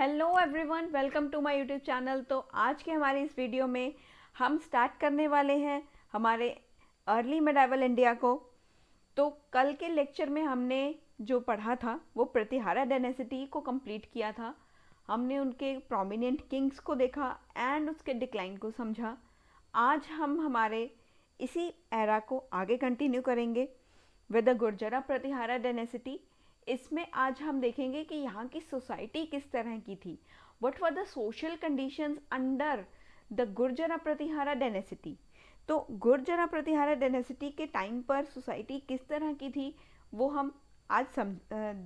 Hello everyone, welcome to my YouTube channel. तो आज के हमारे इस वीडियो में हम स्टार्ट करने वाले हैं हमारे अर्ली मेडाइवल इंडिया को। तो कल के लेक्चर में हमने जो पढ़ा था वो प्रतिहारा डायनेसिटी को कंप्लीट किया था। हमने उनके प्रोमिनेंट किंग्स को देखा एंड उसके डिक्लाइन को समझा। आज हम हमारे इसी एरा को आगे कंटिन्यू करेंगे with the Gurjara Pratihara dynasty. इसमें आज हम देखेंगे कि यहाँ की सोसाइटी किस तरह की थी, what were the social conditions under the Gurjara Pratihara dynasty. तो गुर्जरा प्रतिहारा डायनेसिटी के टाइम पर सोसाइटी किस तरह की थी वो हम आज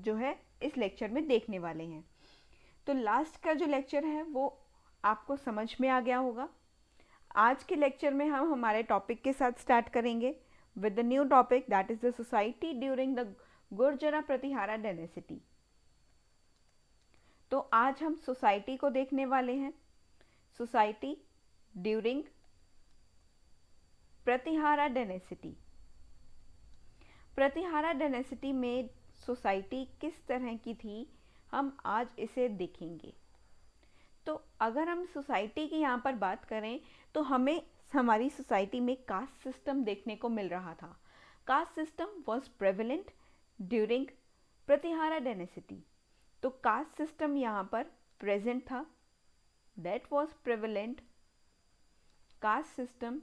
जो है इस लेक्चर में देखने वाले हैं। तो लास्ट का जो लेक्चर है वो आपको समझ में आ गया होगा। आज के लेक्चर में हम हमारे टॉपिक के साथ स्टार्ट करेंगे with the new topic that is the society during the Gurjara Pratihara dynasty. तो आज हम सोसाइटी को देखने वाले हैं, society during Pratihara dynasty. Pratihara dynasty में सोसाइटी किस तरह की थी हम आज इसे देखेंगे। तो अगर हम सोसाइटी की यहाँ पर बात करें तो हमें हमारी सोसाइटी में कास्ट सिस्टम देखने को मिल रहा था। Caste system was prevalent during Pratihara dynasty. तो कास्ट सिस्टम यहाँ पर प्रेजेंट था, that was prevalent. Caste system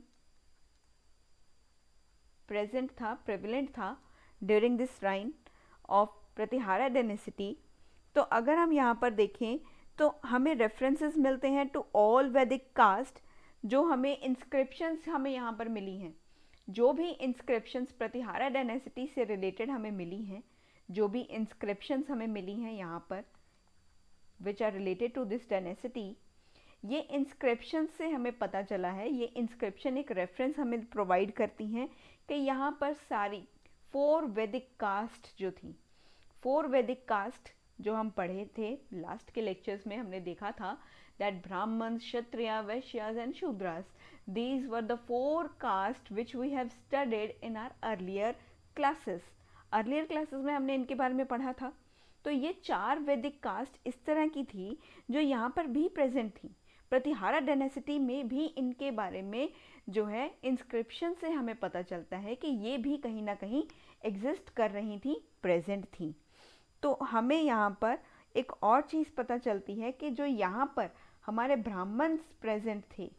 present था, प्रेवलेंट था during this reign of Pratihara dynasty. तो अगर हम यहाँ पर देखें तो हमें रेफरेंसेस मिलते हैं टू ऑल वैदिक कास्ट। जो हमें इंस्क्रिप्शंस हमें यहाँ पर मिली हैं, जो भी इंस्क्रिप्शंस प्रतिहारा डायनेसिटी से रिलेटेड हमें मिली हैं, जो भी इंस्क्रिप्शंस हमें मिली हैं यहाँ पर which are related to this dynasty, ये इंस्क्रिप्शन से हमें पता चला है, ये इंस्क्रिप्शन एक रेफरेंस हमें प्रोवाइड करती हैं कि यहाँ पर सारी 4 वैदिक कास्ट जो थी, 4 वैदिक कास्ट जो हम पढ़े थे लास्ट के लेक्चर्स में, हमने देखा था that Brahmins, Kshatriya, Vaishyas and Shudras, these were the 4 castes which we have studied in our earlier classes. Earlier classes में हमने इनके बारे में पढ़ा था। तो ये 4 वैदिक कास्ट इस तरह की थी जो यहाँ पर भी प्रेजेंट थी। प्रतिहारा डायनेसिटी में भी इनके बारे में जो है इंस्क्रिप्शन से हमें पता चलता है कि ये भी कहीं ना कहीं एग्जिस्ट कर रही थी, प्रेजेंट थी। तो हमें यहाँ पर एक और चीज़ पता चलती है कि जो यहाँ पर हमारे ब्राह्मण्स प्रेजेंट थे,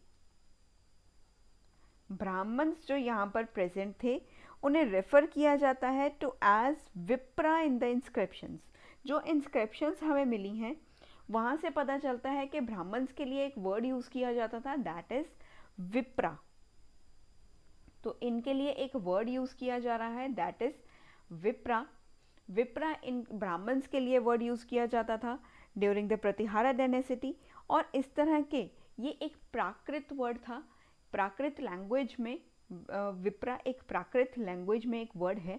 ब्राह्मण्स जो यहाँ पर प्रेजेंट थे उन्हें रेफर किया जाता है to as vipra in the inscriptions. जो इंस्क्रिप्शंस हमें मिली हैं वहाँ से पता चलता है कि ब्राह्मण्स के लिए एक वर्ड यूज़ किया जाता था, दैट इज विप्रा। तो इनके लिए एक वर्ड यूज़ किया जा रहा है, that is vipra. Vipra in Brahmins के लिए वर्ड यूज़ किया जाता था ड्यूरिंग द प्रतिहारा डायनेसिटी। और इस तरह के ये एक प्राकृत वर्ड था, प्राकृत लैंग्वेज में विप्रा एक प्राकृत लैंग्वेज में एक वर्ड है।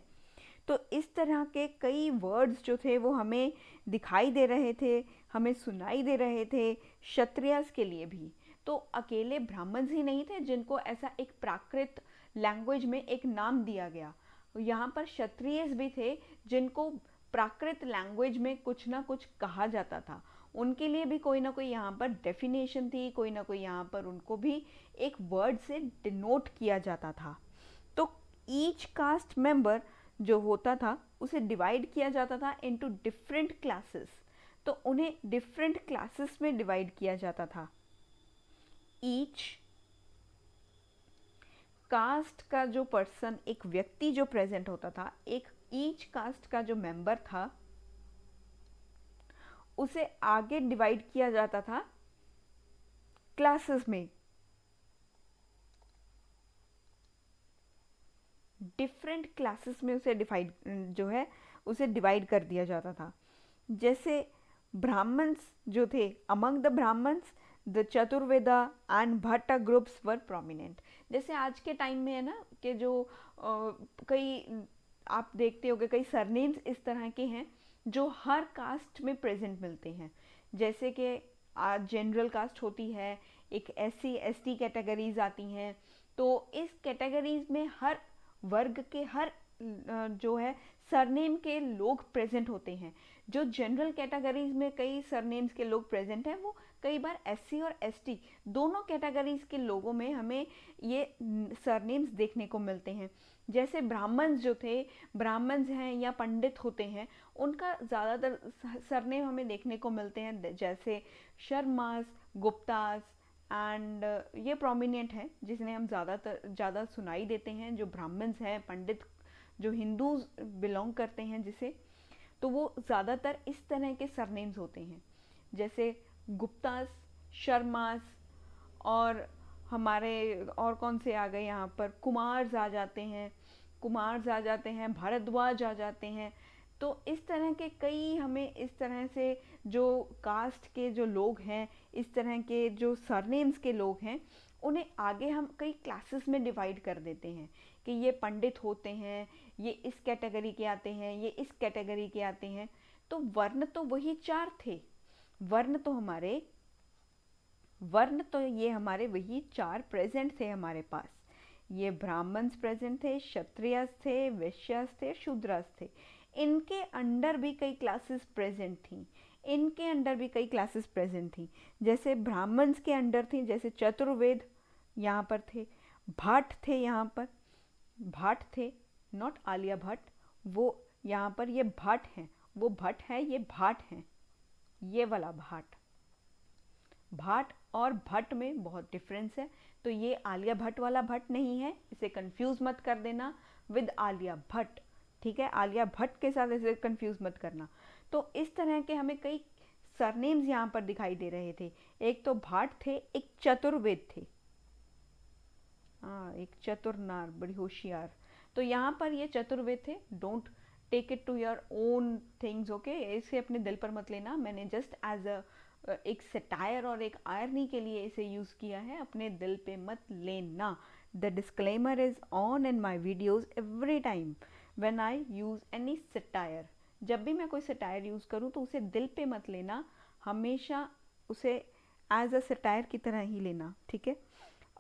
तो इस तरह के कई वर्ड्स जो थे वो हमें दिखाई दे रहे थे, हमें सुनाई दे रहे थे क्षत्रियस के लिए भी। तो अकेले ब्राह्मण्स ही नहीं थे जिनको ऐसा एक प्राकृत लैंग्वेज में एक नाम दिया गया, यहाँ पर क्षत्रियस भी थे जिनको प्राकृत लैंग्वेज में कुछ ना कुछ कहा जाता था। उनके लिए भी कोई ना कोई यहाँ पर डेफिनेशन थी, कोई ना कोई यहाँ पर उनको भी एक वर्ड से डिनोट किया जाता था। तो ईच कास्ट मेंबर जो होता था उसे डिवाइड किया जाता था इनटू डिफरेंट क्लासेस। तो उन्हें डिफरेंट क्लासेस में डिवाइड किया जाता था। ईच कास्ट का जो पर्सन, एक व्यक्ति जो प्रेजेंट होता था, एक ईच कास्ट का जो मेंबर था उसे आगे डिवाइड किया जाता था क्लासेस में, डिफरेंट क्लासेस में उसे डिवाइड जो है उसे डिवाइड कर दिया जाता था। जैसे ब्राह्मण्स जो थे, among the Brahmans the Chaturveda and Bhatt groups were prominent. जैसे आज के टाइम में है ना कि जो कई आप देखते होंगे कई सरनेम्स इस तरह के हैं जो हर कास्ट में प्रेजेंट मिलते हैं। जैसे कि आज जनरल कास्ट होती है, एक SC ST कैटेगरीज आती हैं। तो इस कैटेगरीज में हर वर्ग के हर जो है सरनेम के लोग प्रेजेंट होते हैं। जो जनरल कैटेगरीज में कई सरनेम्स के लोग प्रेजेंट हैं, वो कई बार एससी और एसटी दोनों कैटेगरीज के लोगों में हमें ये सरनेम्स देखने को मिलते हैं। जैसे ब्राह्मण्स जो थे, ब्राह्मण्स हैं या पंडित होते हैं, उनका ज़्यादातर सरनेम हमें देखने को मिलते हैं, जैसे शर्मास, गुप्तास एंड ये प्रोमिनेंट है जिसने हम ज़्यादा सुनाई देते हैं। जो ब्राह्मण्स हैं, पंडित, जो हिंदू बिलोंग करते हैं जिसे, तो वो ज़्यादातर इस तरह के सरनेम्स होते हैं, जैसे गुप्तास, शर्मास, और हमारे और कौन से आ गए यहाँ पर, कुमार्स आ जाते हैं, कुमार्स आ जाते हैं, भारद्वाज आ जाते हैं। तो इस तरह के कई हमें इस तरह से जो कास्ट के जो लोग हैं, इस तरह के जो सरनेम्स के लोग हैं, उन्हें आगे हम कई क्लासेस में डिवाइड कर देते हैं कि ये पंडित होते हैं, ये इस कैटेगरी के आते हैं, ये इस कैटेगरी के आते हैं। तो वर्ण तो वही चार थे, वर्ण तो ये हमारे वही चार प्रेजेंट थे हमारे पास। ये ब्राह्मण्स प्रेजेंट थे, क्षत्रियस थे, वैश्यास थे, शूद्रास थे। इनके अंडर भी कई क्लासेस प्रेजेंट थी, इनके अंडर भी कई क्लासेस प्रेजेंट थी। जैसे ब्राह्मण्स के अंडर थी, जैसे चतुर्वेद यहाँ पर थे, भाट थे, यहाँ पर भाट थे, नॉट आलिया भट्ट, वो यहाँ पर ये भाट हैं, वो भट्ट है, ये भाट हैं, ये वाला भाट। भाट और भट्ट में बहुत डिफरेंस है, तो ये आलिया भट्ट वाला भट्ट नहीं है, इसे कंफ्यूज मत कर देना विद आलिया भट्ट, ठीक है? आलिया भट्ट के साथ इसे कंफ्यूज मत करना। तो इस तरह के हमें कई सरनेम्स यहाँ पर दिखाई दे रहे थे। एक तो भाट थे, एक चतुर्वेद थे, हाँ, एक चतुरनार, बड़ी होशियार। तो यहाँ पर ये चतुर्वेद थे। Don't take it to your own things, okay? इसे अपने दिल पर मत लेना। मैंने जस्ट एज अ एक सटायर और एक आयरनी के लिए इसे यूज़ किया है, अपने दिल पे मत लेना। The disclaimer is on in my videos every time when I use any satire. जब भी मैं कोई सटायर यूज़ करूँ तो उसे दिल पे मत लेना, हमेशा उसे एज अ सटायर की तरह ही लेना, ठीक है?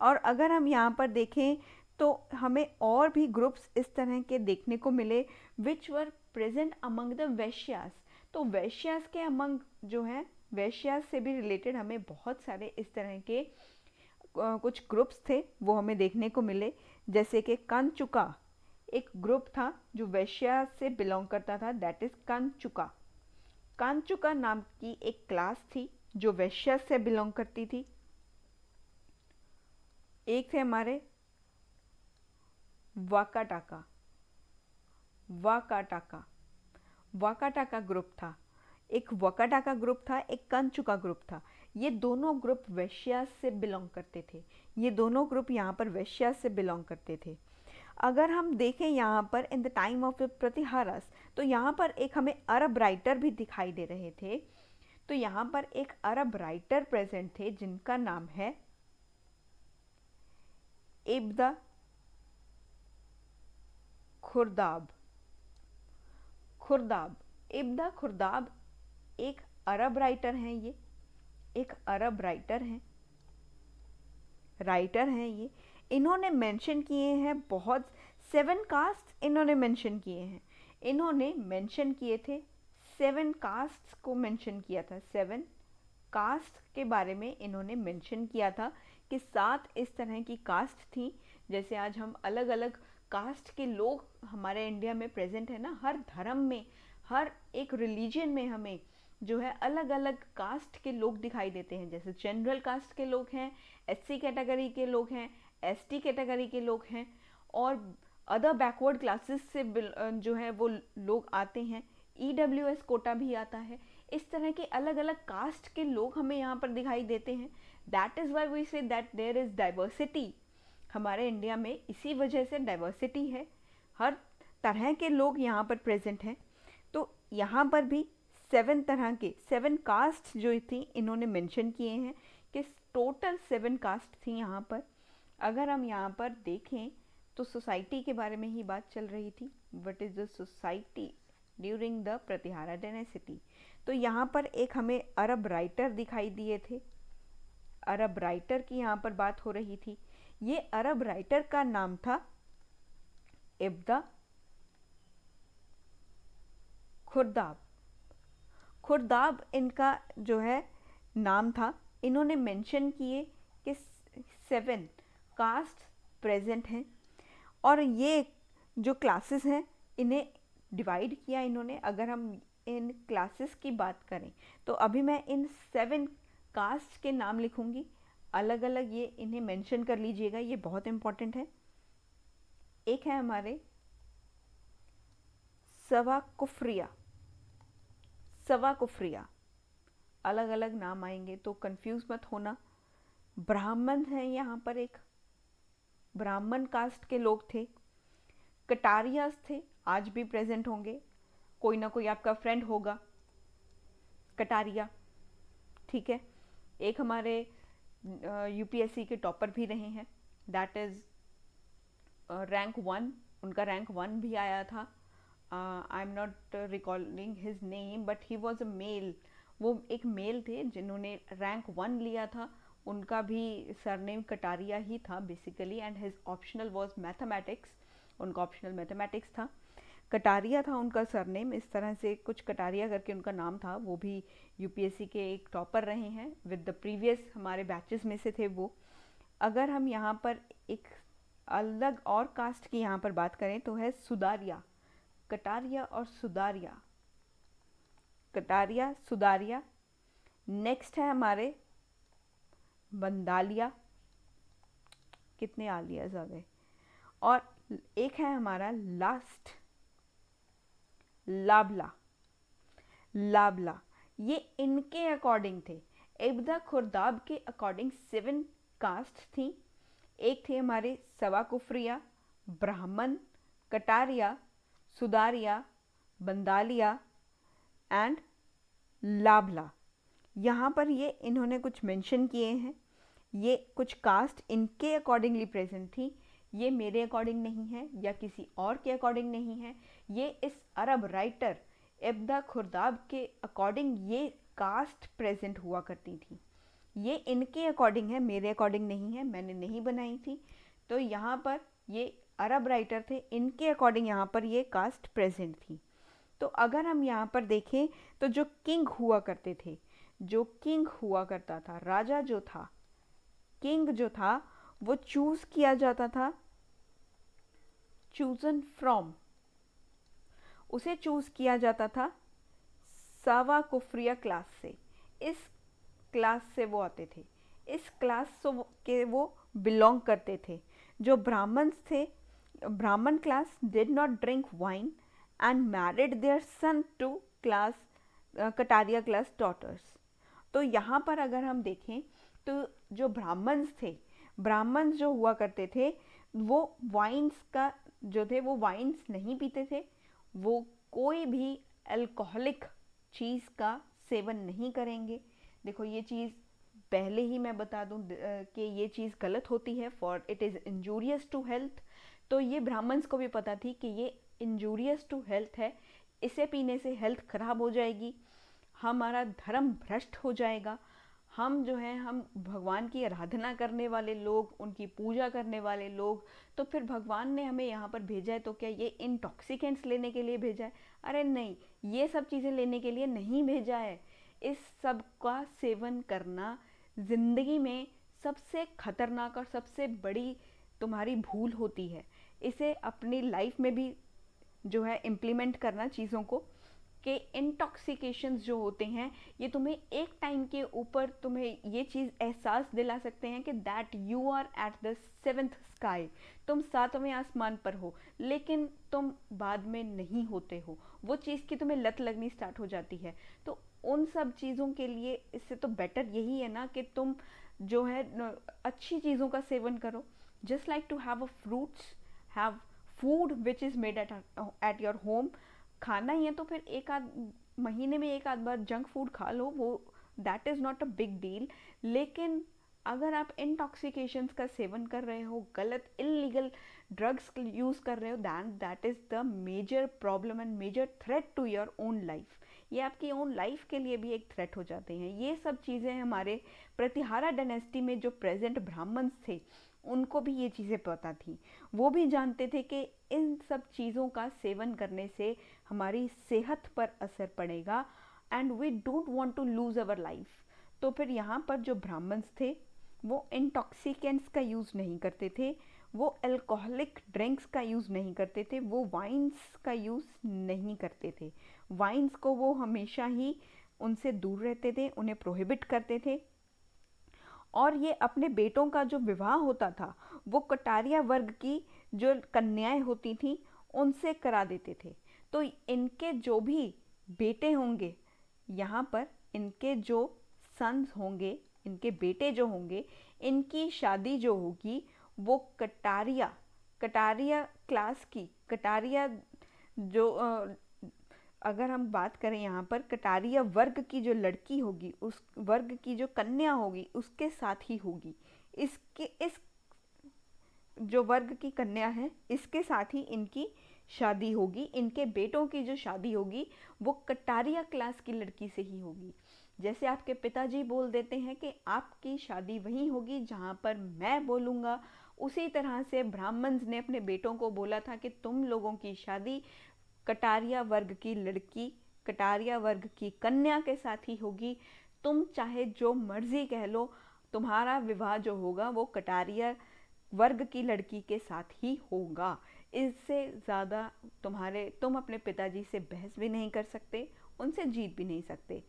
और अगर हम यहाँ पर देखें तो हमें और भी ग्रुप्स इस तरह के देखने को मिले विच वर प्रेजेंट अमंग द वैश्यास। तो वैश्यास के अमंग जो हैं, वैश्यास से भी रिलेटेड हमें बहुत सारे इस तरह के कुछ ग्रुप्स थे, वो हमें देखने को मिले। जैसे कि कंचुका एक ग्रुप था जो वैश्यास से बिलोंग करता था, दैट इज कंचुका। कंचुका नाम की एक क्लास थी जो वैश्यास से बिलोंग करती थी। एक थे हमारे वाकाटाका, वाकाटाका, वाकाटाका ग्रुप था। एक वाकाटाका ग्रुप था, एक कंचुका ग्रुप था। ये दोनों ग्रुप वैश्यास से बिलोंग करते थे, ये दोनों ग्रुप यहाँ पर वैश्यास से बिलोंग करते थे। अगर हम देखें यहाँ पर in the time of the Pratiharas, तो यहाँ पर एक हमें अरब राइटर भी दिखाई दे रहे थे। तो यहाँ पर एक अरब राइटर प्रेजेंट थे जिनका नाम है इब्दा खुर्दाब। खुर्दाब, इब्दा खुर्दाब एक अरब राइटर हैं, ये एक अरब राइटर हैं ये। इन्होंने मेंशन किए हैं बहुत 7 कास्ट इन्होंने मेंशन किए हैं। इन्होंने मेंशन किए थे 7 कास्ट्स को मेंशन किया था, 7 कास्ट के बारे में इन्होंने मेंशन किया था कि 7 इस तरह की कास्ट थी। जैसे आज हम अलग अलग कास्ट के लोग हमारे इंडिया में प्रेजेंट है ना, हर धर्म में, हर एक रिलीजन में हमें जो है अलग अलग कास्ट के लोग दिखाई देते हैं। जैसे जनरल कास्ट के लोग हैं, एससी कैटेगरी के लोग हैं, एसटी कैटेगरी के लोग हैं, और अदर बैकवर्ड क्लासेस से जो है वो लोग आते हैं, ईडब्ल्यूएस कोटा भी आता है। इस तरह के अलग अलग कास्ट के लोग हमें यहाँ पर दिखाई देते हैं। That is why we say that there is diversity. हमारे इंडिया में इसी वजह से डाइवर्सिटी है, हर तरह के लोग यहाँ पर प्रेजेंट हैं। तो यहाँ पर भी 7 तरह के 7 कास्ट जो थी इन्होंने मेंशन किए हैं कि टोटल 7 कास्ट थी यहाँ पर। अगर हम यहाँ पर देखें तो सोसाइटी के बारे में ही बात चल रही थी, what is the society during the Pratihara dynasty. तो यहाँ पर एक हमें अरब राइटर दिखाई दिए थे, अरब राइटर की यहाँ पर बात हो रही थी। ये अरब राइटर का नाम था इब्दा खुर्दाब। खुर्दाब इनका जो है नाम था। इन्होंने मेंशन किए कि 7 कास्ट प्रेजेंट हैं और ये जो क्लासेस हैं इन्हें डिवाइड किया इन्होंने। अगर हम इन क्लासेस की बात करें तो अभी मैं इन 7 कास्ट के नाम लिखूंगी, अलग अलग ये इन्हें मेंशन कर लीजिएगा, ये बहुत इंपॉर्टेंट है। एक है हमारे सवा कुफ्रिया। सवा कुफ्रिया, अलग अलग नाम आएंगे तो कंफ्यूज मत होना। ब्राह्मण है, यहाँ पर एक ब्राह्मण कास्ट के लोग थे। कटारियास थे, आज भी प्रेजेंट होंगे, कोई ना कोई आपका फ्रेंड होगा कटारिया, ठीक है। एक हमारे यूपीएससी के टॉपर भी रहे हैं, दैट इज रैंक 1, उनका रैंक 1 भी आया था। I am not recalling his name but he was a male, वो एक मेल थे जिन्होंने रैंक 1 लिया था। उनका भी सरनेम कटारिया ही था basically, and his optional was mathematics, उनका ऑप्शनल मैथमेटिक्स था। कटारिया था उनका सरनेम, इस तरह से कुछ कटारिया करके उनका नाम था। वो भी यूपीएससी के एक टॉपर रहे हैं, विद द प्रीवियस हमारे बैचेस में से थे वो। अगर हम यहाँ पर एक अलग और कास्ट की यहाँ पर बात करें तो है सुदारिया। कटारिया और सुदारिया, कटारिया सुदारिया। नेक्स्ट है हमारे बंदालिया, कितने आलियाज आ गए। और एक है हमारा लास्ट लाबला। लाबला, ये इनके अकॉर्डिंग थे। इब्दा खुर्दाब के अकॉर्डिंग 7 कास्ट थी। एक थे हमारे सवा कुफ्रिया, ब्राह्मण, कटारिया, सुदारिया, बंदालिया एंड लाबला। यहाँ पर ये इन्होंने कुछ मेंशन किए हैं, ये कुछ कास्ट इनके अकॉर्डिंगली प्रेजेंट थी। ये मेरे अकॉर्डिंग नहीं है या किसी और के अकॉर्डिंग नहीं है, ये इस अरब राइटर इब्दा खुर्दाब के अकॉर्डिंग ये कास्ट प्रेजेंट हुआ करती थी। ये इनके अकॉर्डिंग है, मेरे अकॉर्डिंग नहीं है, मैंने नहीं बनाई थी। तो यहाँ पर ये अरब राइटर थे, इनके अकॉर्डिंग यहाँ पर ये कास्ट प्रेजेंट थी। तो अगर हम यहाँ पर देखें तो जो किंग हुआ करते थे, जो किंग हुआ करता था, राजा जो था, किंग जो था, वो चूज किया जाता था, चूजन फ्रॉम, उसे चूज किया जाता था सावा कुफ्रिया क्लास से। इस क्लास से वो आते थे, इस क्लास के वो बिलोंग करते थे। जो ब्राह्मण्स थे, Brahmin class did not drink wine and married their son to class Kshatriya class daughters. तो यहाँ पर अगर हम देखें तो जो ब्राह्मण्स थे, ब्राह्मण्स जो हुआ करते थे वो वाइन्स का जो थे वो वाइन्स नहीं पीते थे, वो कोई भी अल्कोहलिक चीज़ का सेवन नहीं करेंगे। देखो ये चीज़ पहले ही मैं बता दूं कि ये चीज़ गलत होती है, for it is injurious to health. तो ये ब्राह्मण्स को भी पता थी कि ये इंजूरियस टू हेल्थ है, इसे पीने से हेल्थ खराब हो जाएगी, हमारा धर्म भ्रष्ट हो जाएगा। हम जो है, हम भगवान की आराधना करने वाले लोग, उनकी पूजा करने वाले लोग, तो फिर भगवान ने हमें यहाँ पर भेजा है तो क्या ये इंटॉक्सिकेंट्स लेने के लिए भेजा है? अरे नहीं, ये सब चीज़ें लेने के लिए नहीं भेजा है। इस सब का सेवन करना ज़िंदगी में सबसे खतरनाक और सबसे बड़ी तुम्हारी भूल होती है। इसे अपनी लाइफ में भी जो है इम्प्लीमेंट करना चीज़ों को, कि इंटॉक्सिकेशंस जो होते हैं ये तुम्हें एक टाइम के ऊपर तुम्हें ये चीज़ एहसास दिला सकते हैं कि that you are at the 7th sky, तुम 7वें आसमान पर हो, लेकिन तुम बाद में नहीं होते हो। वो चीज़ की तुम्हें लत लगनी स्टार्ट हो जाती है। तो उन सब चीज़ों के लिए इससे तो बेटर यही है ना कि तुम जो है अच्छी चीज़ों का सेवन करो। Just like to have a fruits, have food which is made at your home. खाना ही है तो फिर एक आध महीने में एक आध बार जंक फूड खा लो, वो that is not a big deal. लेकिन अगर आप इंटॉक्सिकेशंस का सेवन कर रहे हो, गलत इलीगल ड्रग्स यूज़ कर रहे हो, that is the major problem and major threat to your own life. ये आपकी ओन लाइफ के लिए भी एक थ्रेट हो जाते हैं। ये सब चीज़ें हमारे प्रतिहारा डायनेस्टी में जो प्रेजेंट ब्राह्मण्स थे उनको भी ये चीज़ें पता थी। वो भी जानते थे कि इन सब चीज़ों का सेवन करने से हमारी सेहत पर असर पड़ेगा and we don't want to lose our life. तो फिर यहाँ पर जो ब्राह्मण्स थे वो इंटॉक्सिकेंट्स का यूज़ नहीं करते थे, वो अल्कोहलिक ड्रिंक्स का यूज़ नहीं करते थे, वो वाइन्स का यूज़ नहीं करते थे। वाइन्स को वो हमेशा ही उनसे दूर रहते थे, उन्हें प्रोहिबिट करते थे। और ये अपने बेटों का जो विवाह होता था वो कटारिया वर्ग की जो कन्याएं होती थीं उनसे करा देते थे। तो इनके जो भी बेटे होंगे, यहाँ पर इनके जो सन्स होंगे, इनके बेटे जो होंगे, इनकी शादी जो होगी वो कटारिया कटारिया क्लास की, कटारिया जो अगर हम बात करें यहाँ पर कटारिया वर्ग की जो लड़की होगी, उस वर्ग की जो कन्या होगी उसके साथ ही होगी। इस जो वर्ग की कन्या है इसके साथ ही इनकी शादी होगी। इनके बेटों की जो शादी होगी वो कटारिया क्लास की लड़की से ही होगी। जैसे आपके पिताजी बोल देते हैं कि आपकी शादी वहीं होगी जहाँ पर मैं बोलूँगा, उसी तरह से ब्राह्मण्स ने अपने बेटों को बोला था कि तुम लोगों की शादी कटारिया वर्ग की लड़की, कटारिया वर्ग की कन्या के साथ ही होगी। तुम चाहे जो मर्जी कह लो, तुम्हारा विवाह जो होगा वो कटारिया वर्ग की लड़की के साथ ही होगा। इससे ज़्यादा तुम अपने पिताजी से बहस भी नहीं कर सकते, उनसे जीत भी नहीं सकते।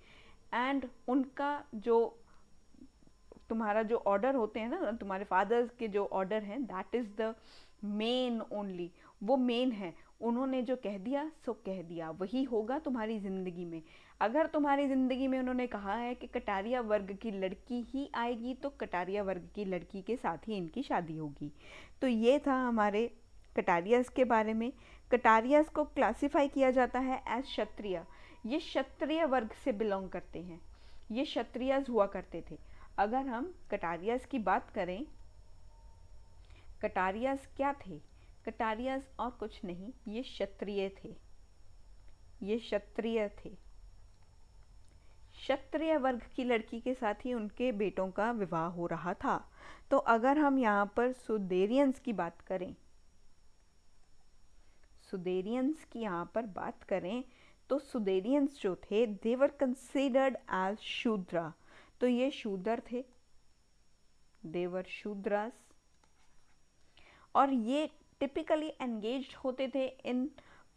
एंड उनका जो तुम्हारा जो ऑर्डर होते हैं ना, तुम्हारे फादर्स के जो ऑर्डर हैं, that is the main only, वो मेन है। उन्होंने जो कह दिया सो कह दिया, वही होगा तुम्हारी ज़िंदगी में। अगर तुम्हारी ज़िंदगी में उन्होंने कहा है कि कटारिया वर्ग की लड़की ही आएगी तो कटारिया वर्ग की लड़की के साथ ही इनकी शादी होगी। तो ये था हमारे कटारियास के बारे में। कटारियास को क्लासिफाई किया जाता है एज क्षत्रिय। ये क्षत्रिय वर्ग से बिलोंग करते हैं, ये क्षत्रियस हुआ करते थे। अगर हम कटारियास की बात करें, कटारियास क्या थे? कटारियास और कुछ नहीं, ये क्षत्रिय थे, ये क्षत्रिय थे। क्षत्रिय वर्ग की लड़की के साथ ही उनके बेटों का विवाह हो रहा था। तो अगर हम यहाँ पर सुदेरियंस की बात करें, सुदेरियंस की यहाँ पर बात करें तो सुदेरियंस जो थे दे वर कंसिडर्ड एज शूद्रा। तो ये शूद्र थे, दे वर शूद्रास। और ये टिपिकली एंगेज्ड होते थे इन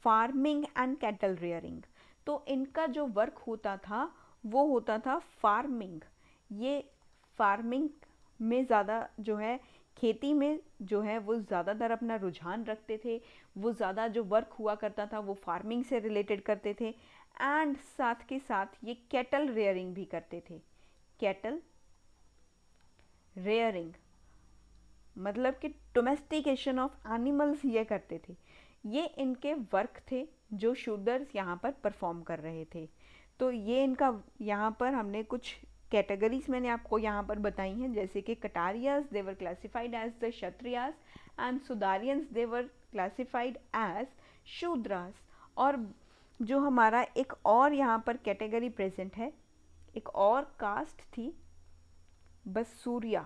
फार्मिंग एंड कैटल रेयरिंग। तो इनका जो वर्क होता था वो होता था फार्मिंग। ये फार्मिंग में ज़्यादा जो है, खेती में जो है वो ज़्यादातर अपना रुझान रखते थे। वो ज़्यादा जो वर्क हुआ करता था वो फार्मिंग से रिलेटेड करते थे। एंड साथ के साथ ये कैटल रेयरिंग भी करते थे। कैटल रेयरिंग मतलब कि डोमेस्टिकेशन ऑफ एनिमल्स ये करते थे। ये इनके वर्क थे जो शूदर्स यहाँ पर परफॉर्म कर रहे थे। तो ये इनका यहाँ पर हमने कुछ कैटेगरीज मैंने आपको यहाँ पर बताई हैं, जैसे कि Katariyas they were classified as the Kshatriyas and Sudariyans they were classified as Shudras. और जो हमारा एक और यहाँ पर कैटेगरी प्रेजेंट है, एक और कास्ट थी बसूरिया।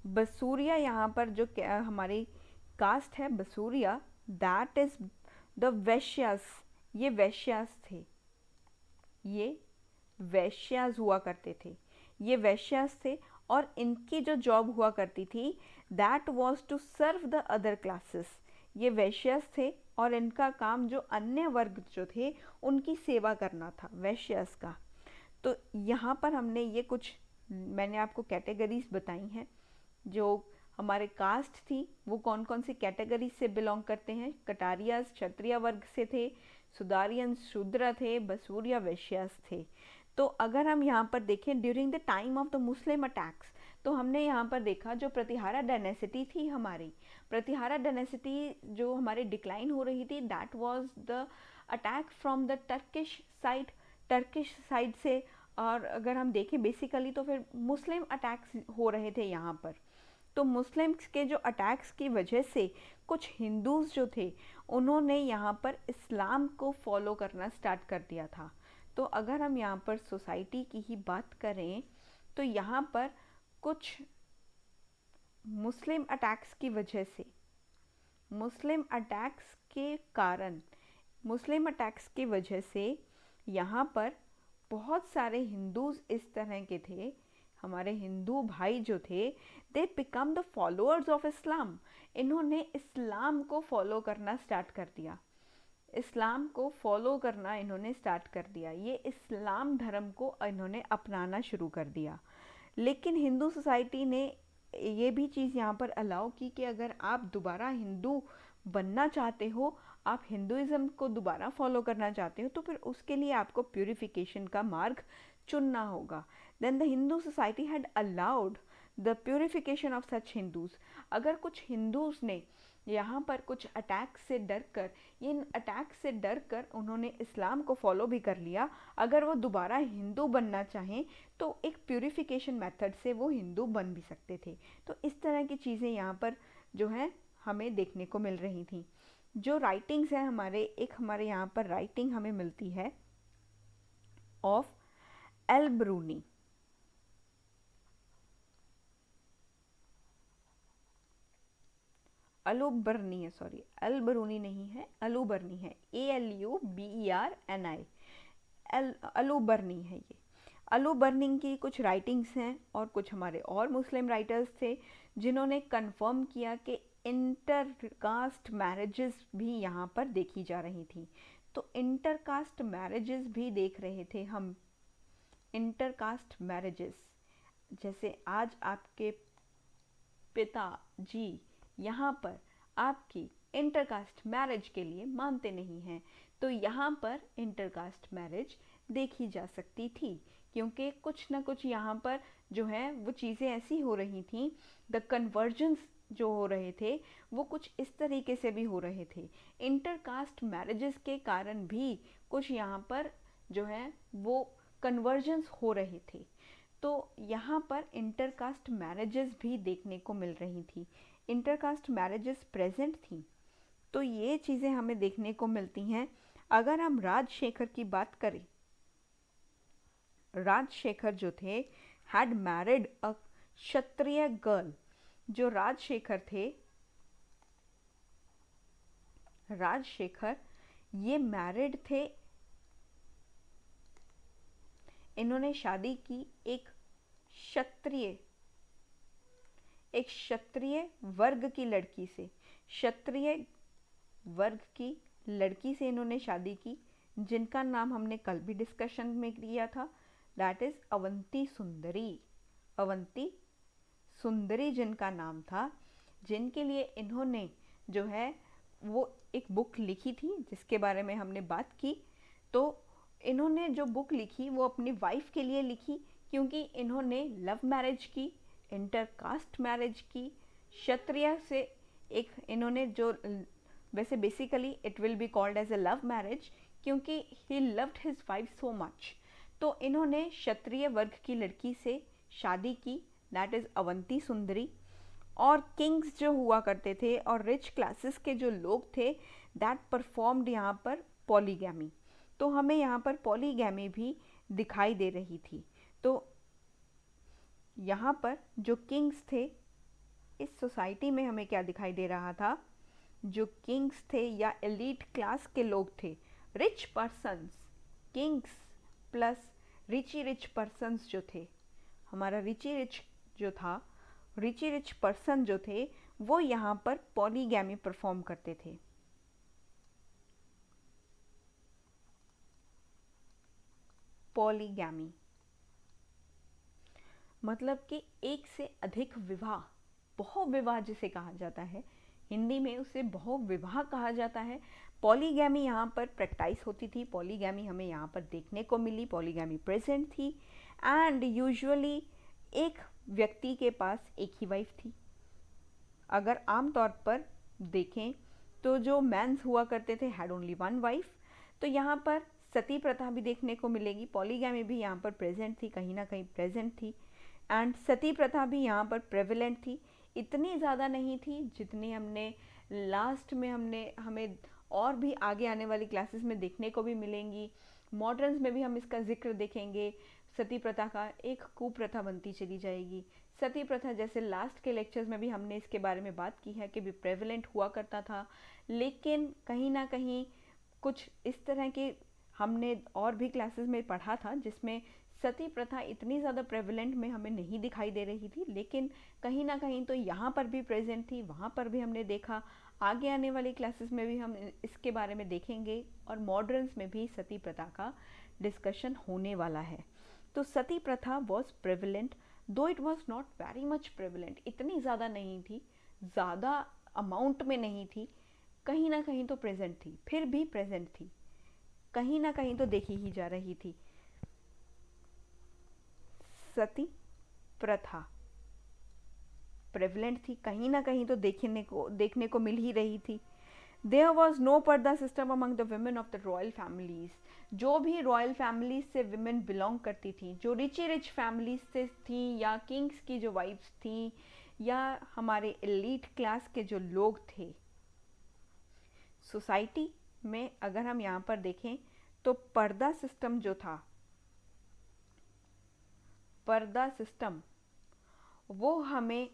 बसूरिया यहाँ पर जो हमारी कास्ट है बसूरिया, दैट इज द वैश्यास। ये वैश्यास थे, ये वैश्यास हुआ करते थे, ये वैश्यास थे। और इनकी जो जॉब हुआ करती थी that was to serve the other classes. ये वैश्यास थे और इनका काम जो अन्य वर्ग जो थे उनकी सेवा करना था, वैश्यास का। तो यहाँ पर हमने ये कुछ मैंने आपको कैटेगरीज बताई हैं। जो हमारे कास्ट थी वो कौन कौन सी कैटेगरी से बिलोंग करते हैं। कटारियास क्षत्रिय वर्ग से थे, सुदारियंस शूद्र थे, बसूरिया वैश्यास थे। तो अगर हम यहाँ पर देखें during the time of the Muslim attacks, तो हमने यहाँ पर देखा जो प्रतिहारा डायनेसिटी थी, हमारी प्रतिहारा डायनेसिटी जो हमारी डिक्लाइन हो रही थी, that was the attack from the Turkish side से। और अगर हम देखें बेसिकली तो फिर मुस्लिम अटैक्स हो रहे थे यहाँ पर। तो मुस्लिम्स के जो अटैक्स की वजह से कुछ हिंदूज जो थे उन्होंने यहाँ पर इस्लाम को फॉलो करना स्टार्ट कर दिया था। तो अगर हम यहाँ पर सोसाइटी की ही बात करें तो यहाँ पर कुछ मुस्लिम अटैक्स की वजह से, मुस्लिम अटैक्स के कारण, मुस्लिम अटैक्स की वजह से यहाँ पर बहुत सारे हिंदूज इस तरह के थे, हमारे हिंदू भाई जो थे, they become the followers of Islam. इन्होंने इस्लाम को फॉलो करना स्टार्ट कर दिया, इस्लाम को फॉलो करना इन्होंने स्टार्ट कर दिया, ये इस्लाम धर्म को इन्होंने अपनाना शुरू कर दिया। लेकिन हिंदू सोसाइटी ने ये भी चीज़ यहाँ पर अलाउ की कि अगर आप दोबारा हिंदू बनना चाहते हो, आप हिंदुइज्म को दोबारा फॉलो करना चाहते हो, तो फिर उसके लिए आपको प्यूरिफिकेशन का मार्ग चुनना होगा। Then the Hindu society had allowed the purification of such Hindus. अगर कुछ हिंदूज ने यहाँ पर कुछ अटैक से डर कर, इन अटैक से डर कर उन्होंने इस्लाम को फॉलो भी कर लिया, अगर वो दोबारा हिंदू बनना चाहें तो एक प्यूरिफिकेशन मेथड से वो हिंदू बन भी सकते थे। तो इस तरह की चीज़ें यहाँ पर जो है हमें देखने को मिल रही थी। जो राइटिंग्स हैं हमारे, एक हमारे यहाँ पर राइटिंग हमें मिलती है ऑफ एल ब्रूनी। अलुबर्नी है, सॉरी एल बरूनी नहीं है, अलुबर्नी है, ALUBERNI, अलुबर्नी है ये। अलुबर्नी की कुछ राइटिंग्स हैं और कुछ हमारे और मुस्लिम राइटर्स थे जिन्होंने कंफर्म किया कि इंटरकास्ट मैरिजेस भी यहाँ पर देखी जा रही थी। तो इंटरकास्ट मैरिजेस भी देख रहे थे हम, इंटरकास्ट मैरिजेस, जैसे आज आपके पिता जी यहाँ पर आपकी इंटरकास्ट मैरिज के लिए मानते नहीं हैं, तो यहाँ पर इंटरकास्ट मैरिज देखी जा सकती थी, क्योंकि कुछ ना कुछ यहाँ पर जो है वो चीज़ें ऐसी हो रही थी, द कन्वर्जेंस जो हो रहे थे वो कुछ इस तरीके से भी हो रहे थे। इंटरकास्ट मैरिजेस के कारण भी कुछ यहाँ पर जो है वो कन्वर्जेंस हो रहे थे। तो यहाँ पर इंटरकास्ट मैरिजेस भी देखने को मिल रही थी, इंटरकास्ट मैरिजेस प्रेजेंट थी। तो ये चीज़ें हमें देखने को मिलती हैं। अगर हम राजशेखर की बात करें, राजशेखर जो थे had married a Kshatriya girl. जो राजशेखर थे, राजशेखर ये मैरिड थे, इन्होंने शादी की एक क्षत्रिय, एक क्षत्रिय वर्ग की लड़की से, क्षत्रिय वर्ग की लड़की से इन्होंने शादी की, जिनका नाम हमने कल भी डिस्कशन में किया था, दैट इज अवंती सुंदरी। अवंती सुंदरी जिनका नाम था, जिनके लिए इन्होंने जो है वो एक बुक लिखी थी जिसके बारे में हमने बात की। तो इन्होंने जो बुक लिखी वो अपनी वाइफ के लिए लिखी, क्योंकि इन्होंने लव मैरिज की, इंटरकास्ट मैरिज की, क्षत्रिय से एक इन्होंने जो, वैसे basically it will be called as a love marriage, क्योंकि he loved his wife so much. तो इन्होंने क्षत्रिय वर्ग की लड़की से शादी की, दैट इज अवंती सुंदरी। और किंग्स जो हुआ करते थे और रिच क्लासेस के जो लोग थे, दैट परफॉर्म्ड यहाँ पर पॉलीगैमी। तो हमें यहाँ पर पॉलीगैमी भी दिखाई दे रही थी। तो यहाँ पर जो किंग्स थे, इस सोसाइटी में हमें क्या दिखाई दे रहा था, जो किंग्स थे या एलीट क्लास के लोग थे, rich persons, kings plus richie rich persons जो थे, हमारा रिची रिच जो था, रिची रिच पर्सन जो थे वो यहाँ पर पॉलीगैमी परफॉर्म करते थे। पॉलीगैमी मतलब कि एक से अधिक विवाह, बहुविवाह जिसे कहा जाता है, हिंदी में उसे बहुविवाह कहा जाता है। पॉलीगैमी यहाँ पर प्रैक्टिस होती थी, पॉलीगैमी हमें यहाँ पर देखने को मिली, पॉलीगैमी प्रेजेंट थी। एंड यूजुअली एक व्यक्ति के पास एक ही वाइफ थी। अगर आम तौर पर देखें तो जो मैंस हुआ करते थे हैड ओनली वन वाइफ। तो यहाँ पर सती प्रथा भी देखने को मिलेगी, पॉलीगैमी भी यहाँ पर प्रेजेंट थी, कहीं ना कहीं प्रेजेंट थी। एंड सती प्रथा भी यहाँ पर प्रेवलेंट थी, इतनी ज़्यादा नहीं थी जितनी हमने लास्ट में हमें और भी आगे आने वाली क्लासेस में देखने को भी मिलेंगी। मॉडर्न्स में भी हम इसका जिक्र देखेंगे, सती प्रथा का एक कुप्रथा बनती चली जाएगी। सती प्रथा जैसे लास्ट के लेक्चर्स में भी हमने इसके बारे में बात की है कि भी प्रेवलेंट हुआ करता था, लेकिन कहीं ना कहीं कुछ इस तरह के हमने और भी क्लासेस में पढ़ा था जिसमें सती प्रथा इतनी ज़्यादा प्रेवलेंट में हमें नहीं दिखाई दे रही थी, लेकिन कहीं ना कहीं तो यहाँ पर भी प्रेजेंट थी, वहाँ पर भी हमने देखा। आगे आने वाली क्लासेस में भी हम इसके बारे में देखेंगे और मॉडर्न्स में भी सती प्रथा का डिस्कशन होने वाला है। तो सती प्रथा वॉज प्रेवलेंट, दो it was not very much prevalent, इतनी ज़्यादा नहीं थी, ज़्यादा अमाउंट में नहीं थी, कहीं ना कहीं तो प्रेजेंट थी, फिर भी प्रेजेंट थी, कहीं ना कहीं तो देखी ही जा रही थी। सती प्रथा प्रेवलेंट थी, कहीं ना कहीं तो देखने को मिल ही रही थी। देयर वॉज नो पर्दा system among the women of the royal families, जो भी रॉयल फैमिलीज से विमेन बिलोंग करती थी, जो रिच फैमिलीज से थी, या किंग्स की जो वाइफ्स थी, या हमारे एलीट क्लास के जो लोग थे सोसाइटी में, अगर हम यहाँ पर देखें तो पर्दा सिस्टम जो था, पर्दा सिस्टम वो हमें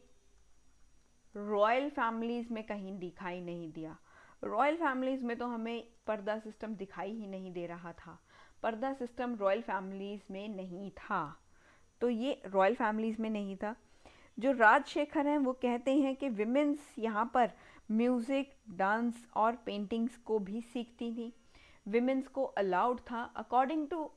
रॉयल फैमिलीज में कहीं दिखाई नहीं दिया। रॉयल फैमिलीज में तो हमें पर्दा सिस्टम दिखाई ही नहीं दे रहा था, पर्दा सिस्टम रॉयल फैमिलीज में नहीं था, तो ये रॉयल फैमिलीज में नहीं था। जो राजशेखर हैं वो कहते हैं कि विमेंस यहाँ पर म्यूज़िक, डांस और पेंटिंग्स को भी सीखती थी, विमेंस को अलाउड था अकॉर्डिंग टू,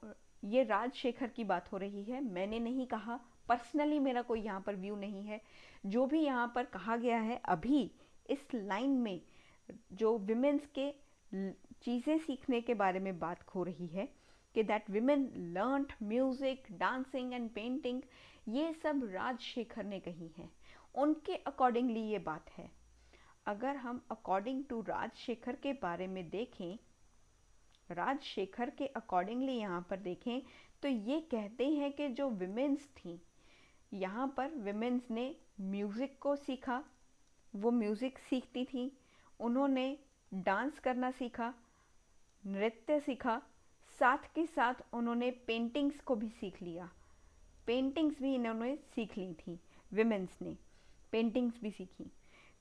ये राजशेखर की बात हो रही है, मैंने नहीं कहा, पर्सनली मेरा कोई यहाँ पर व्यू नहीं है, जो भी यहाँ पर कहा गया है अभी इस लाइन में, जो विमेंस के चीज़ें सीखने के बारे में बात हो रही है कि that women learned music, dancing and painting, ये सब राजशेखर ने कही है, उनके अकॉर्डिंगली ये बात है। अगर हम अकॉर्डिंग टू राजशेखर के बारे में देखें, राजशेखर के अकॉर्डिंगली यहाँ पर देखें तो ये कहते हैं कि जो विमेंस थी, यहाँ पर विमेंस ने म्यूज़िक को सीखा, वो म्यूज़िक सीखती थी, उन्होंने डांस करना सीखा, नृत्य सीखा, साथ के साथ उन्होंने पेंटिंग्स को भी सीख लिया, पेंटिंग्स भी इन्होंने सीख ली थी, विमेंस ने पेंटिंग्स भी सीखी।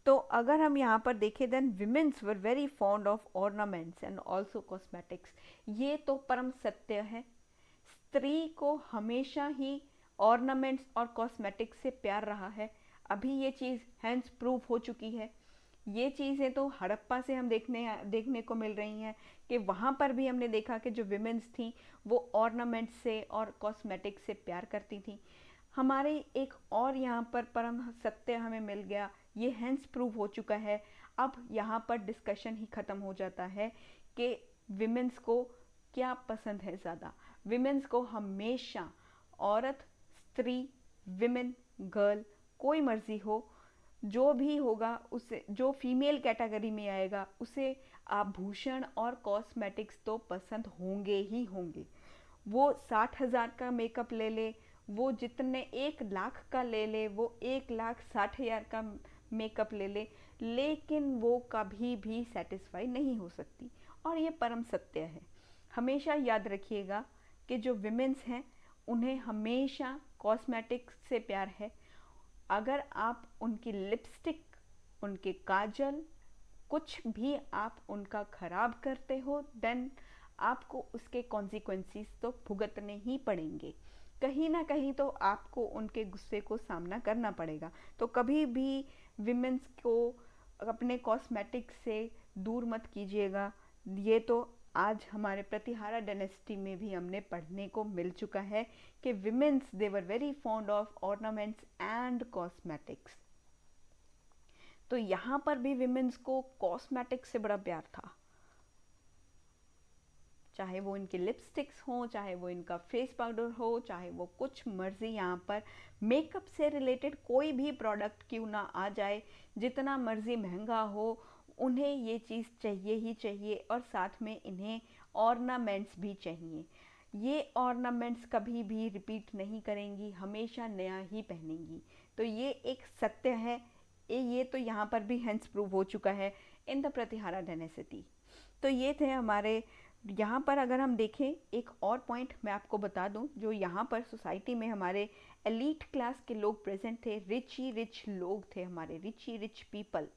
तो अगर हम यहाँ पर देखें then womens were very fond of ornaments and also cosmetics, ये तो परम सत्य है, स्त्री को हमेशा ही ऑर्नामेंट्स और कॉस्मेटिक्स से प्यार रहा है, अभी ये चीज़ हैंस प्रूफ हो चुकी है। ये चीज़ें तो हड़प्पा से हम देखने को मिल रही हैं कि वहाँ पर भी हमने देखा कि जो विमेंस थी वो ऑर्नामेंट्स से और कॉस्मेटिक्स से प्यार करती थी। हमारे एक और यहाँ पर परम सत्य हमें मिल गया, ये हैंस प्रूव हो चुका है, अब यहाँ पर डिस्कशन ही ख़त्म हो जाता है कि विमेंस को क्या पसंद है ज़्यादा। विमेंस को हमेशा औरत, स्त्री, विमेन, गर्ल, कोई मर्जी हो, जो भी होगा उसे, जो फीमेल कैटेगरी में आएगा उसे आभूषण और कॉस्मेटिक्स तो पसंद होंगे ही होंगे। वो 60,000 का मेकअप ले ले, वो जितने 1 लाख का ले ले, वो 1,60,000 का मेकअप ले ले, लेकिन वो कभी भी सेटिस्फाई नहीं हो सकती, और ये परम सत्य है। हमेशा याद रखिएगा कि जो विमेंस हैं उन्हें हमेशा कॉस्मेटिक्स से प्यार है। अगर आप उनकी लिपस्टिक, उनके काजल, कुछ भी आप उनका खराब करते हो देन आपको उसके कॉन्सिक्वेंसेस तो भुगतने ही पड़ेंगे, कहीं ना कहीं तो आपको उनके गुस्से को सामना करना पड़ेगा। तो कभी भी विमेंस को अपने कॉस्मेटिक्स से दूर मत कीजिएगा, ये तो आज हमारे प्रतिहारा डायनेस्टी में भी हमने पढ़ने को मिल चुका है कि women's they were very fond of ornaments and cosmetics. तो यहाँ पर भी विमेंस को कॉस्मेटिक्स से बड़ा प्यार था, चाहे वो इनके लिपस्टिक्स हो, चाहे वो इनका फेस पाउडर हो, चाहे वो कुछ मर्जी यहाँ पर मेकअप से रिलेटेड कोई भी प्रोडक्ट क्यों ना आ जाए, जितना मर्जी महंगा हो, उन्हें ये चीज़ चाहिए ही चाहिए, और साथ में इन्हें ऑर्नामेंट्स भी चाहिए। ये ऑर्नामेंट्स कभी भी रिपीट नहीं करेंगी, हमेशा नया ही पहनेंगी। तो ये एक सत्य है, ये तो यहाँ पर भी हेंस प्रूव हो चुका है इन द प्रतिहारा डायनेस्टी। तो ये थे हमारे यहाँ पर अगर हम देखें, एक और पॉइंट मैं आपको बता दूँ, जो यहाँ पर सोसाइटी में हमारे एलीट क्लास के लोग प्रेजेंट थे, रिच ही रिच लोग थे, हमारे रिच ही रिच पीपल,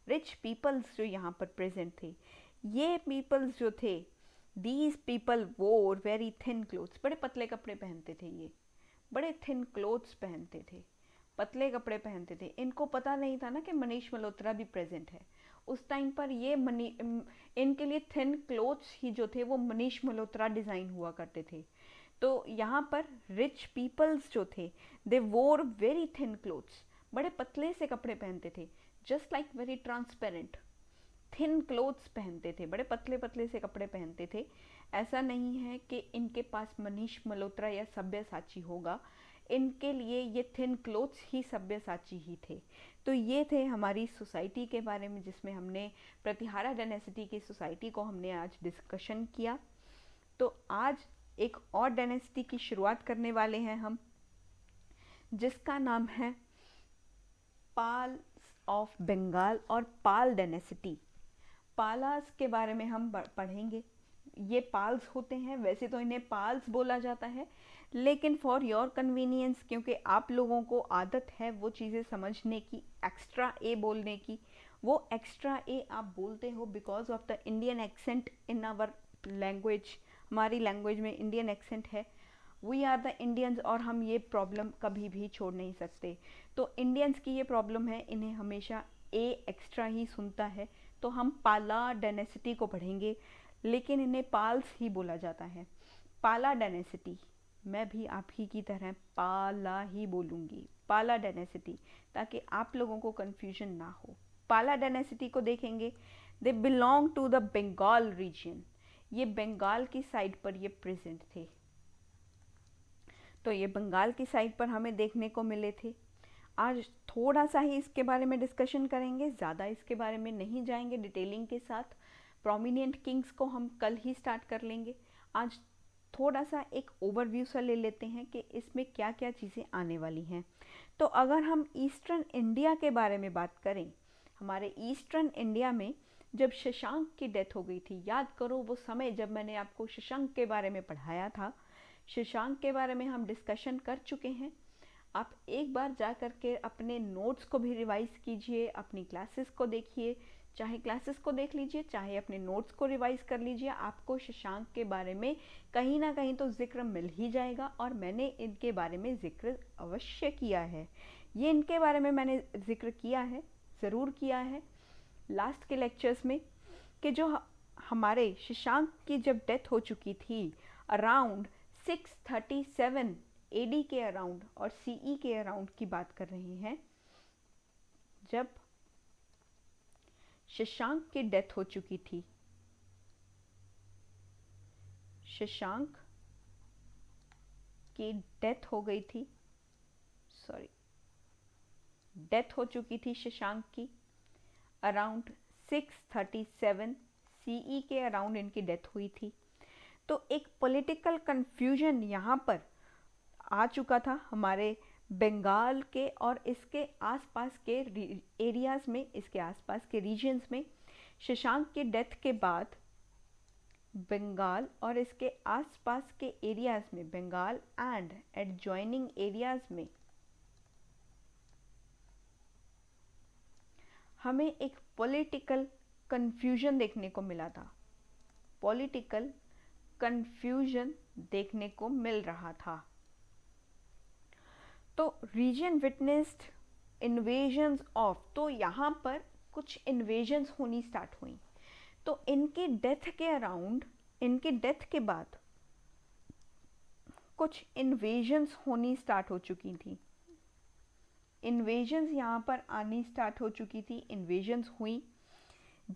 रिच पीपल्स जो यहाँ पर प्रेजेंट थे, ये पीपल्स जो थे, दीज पीपल वोर वेरी थिन क्लोथ्स, बड़े पतले कपड़े पहनते थे, ये बड़े थिन क्लोथ्स पहनते थे, पतले कपड़े पहनते थे। इनको पता नहीं था ना कि मनीष मल्होत्रा भी प्रेजेंट है उस टाइम पर। ये इनके लिए थिन क्लोथ्स ही जो थे वो मनीष मल्होत्रा डिज़ाइन हुआ करते थे। तो यहाँ पर रिच पीपल्स जो थे, दे वोर वेरी थिन क्लोथ्स, बड़े पतले से कपड़े पहनते थे, just like very transparent thin clothes पहनते थे, बड़े पतले पतले से कपड़े पहनते थे। ऐसा नहीं है कि इनके पास मनीष मल्होत्रा या सब्यसाची होगा, इनके लिए ये थिन क्लोथ्स ही सब्यसाची ही थे। तो ये थे हमारी सोसाइटी के बारे में, जिसमें हमने प्रतिहारा डायनेसिटी की सोसाइटी को हमने आज डिस्कशन किया। तो आज एक और डायनेसिटी की शुरुआत करने वाले हैं हम, जिसका नाम है पाल ऑफ बंगाल और पाल डायनेसिटी। पालास के बारे में हम पढ़ेंगे। ये पाल्स होते हैं, वैसे तो इन्हें पाल्स बोला जाता है, लेकिन फॉर योर कन्वीनियंस, क्योंकि आप लोगों को आदत है वो चीज़ें समझने की, एक्स्ट्रा ए बोलने की, वो एक्स्ट्रा ए आप बोलते हो because of the Indian accent in our language. हमारी लैंग्वेज में इंडियन एक्सेंट है, वी आर द इंडियंस, और हम ये प्रॉब्लम कभी भी छोड़ नहीं सकते। तो इंडियंस की ये प्रॉब्लम है, इन्हें हमेशा ए एक्स्ट्रा ही सुनता है। तो हम पाला डायनेसिटी को पढ़ेंगे, लेकिन इन्हें पाल्स ही बोला जाता है। पाला डायनेसिटी, मैं भी आप ही की तरह पाला ही बोलूँगी, पाला डायनेसिटी, ताकि आप लोगों को कन्फ्यूजन ना हो। पाला डायनेसिटी को देखेंगे, they belong to the Bengal region, ये बंगाल की साइड पर ये प्रेजेंट थे। तो ये बंगाल की साइड पर हमें देखने को मिले थे। आज थोड़ा सा ही इसके बारे में डिस्कशन करेंगे, ज़्यादा इसके बारे में नहीं जाएंगे डिटेलिंग के साथ। प्रोमिनेंट किंग्स को हम कल ही स्टार्ट कर लेंगे। आज थोड़ा सा एक ओवरव्यू सा ले लेते हैं कि इसमें क्या क्या चीज़ें आने वाली हैं। तो अगर हम ईस्टर्न इंडिया के बारे में बात करें, हमारे ईस्टर्न इंडिया में जब शशांक की डेथ हो गई थी, याद करो वो समय जब मैंने आपको शशांक के बारे में पढ़ाया था। शशांक के बारे में हम डिस्कशन कर चुके हैं। आप एक बार जा कर के अपने नोट्स को भी रिवाइज़ कीजिए, अपनी क्लासेस को देखिए, चाहे क्लासेस को देख लीजिए, चाहे अपने नोट्स को रिवाइज़ कर लीजिए, आपको शशांक के बारे में कहीं ना कहीं तो जिक्र मिल ही जाएगा। और मैंने इनके बारे में जिक्र अवश्य किया है, ये इनके बारे में मैंने जिक्र किया है, ज़रूर किया है लास्ट के लेक्चर्स में, कि जो हमारे शशांक की जब डेथ हो चुकी थी अराउंड 637 एडी के अराउंड और सीई के अराउंड की बात कर रहे हैं, जब शशांक की डेथ हो चुकी थी, शशांक की डेथ हो गई थी, सॉरी, डेथ हो चुकी थी शशांक की अराउंड 637 सीई के अराउंड इनकी डेथ हुई थी। तो एक पॉलिटिकल कंफ्यूजन यहाँ पर आ चुका था हमारे बंगाल के और इसके आसपास के एरियाज़ में, इसके आसपास के रीजन्स में। शशांक की डेथ के बाद बंगाल और इसके आसपास के एरियाज़ में, बंगाल एंड एडजॉइनिंग एरियाज़ में हमें एक पॉलिटिकल कंफ्यूजन देखने को मिला था, पॉलिटिकल कंफ्यूजन देखने को मिल रहा था। तो रीजन विटनेस्ड इन्वेजन्स ऑफ, तो यहाँ पर कुछ इन्वेजन्स होनी स्टार्ट हुई। तो इनकी डेथ के अराउंड, इनकी डेथ के बाद कुछ इन्वेजन्स होनी स्टार्ट हो चुकी थी, इन्वेजन्स यहाँ पर आनी स्टार्ट हो चुकी थी, इन्वेजन्स हुई।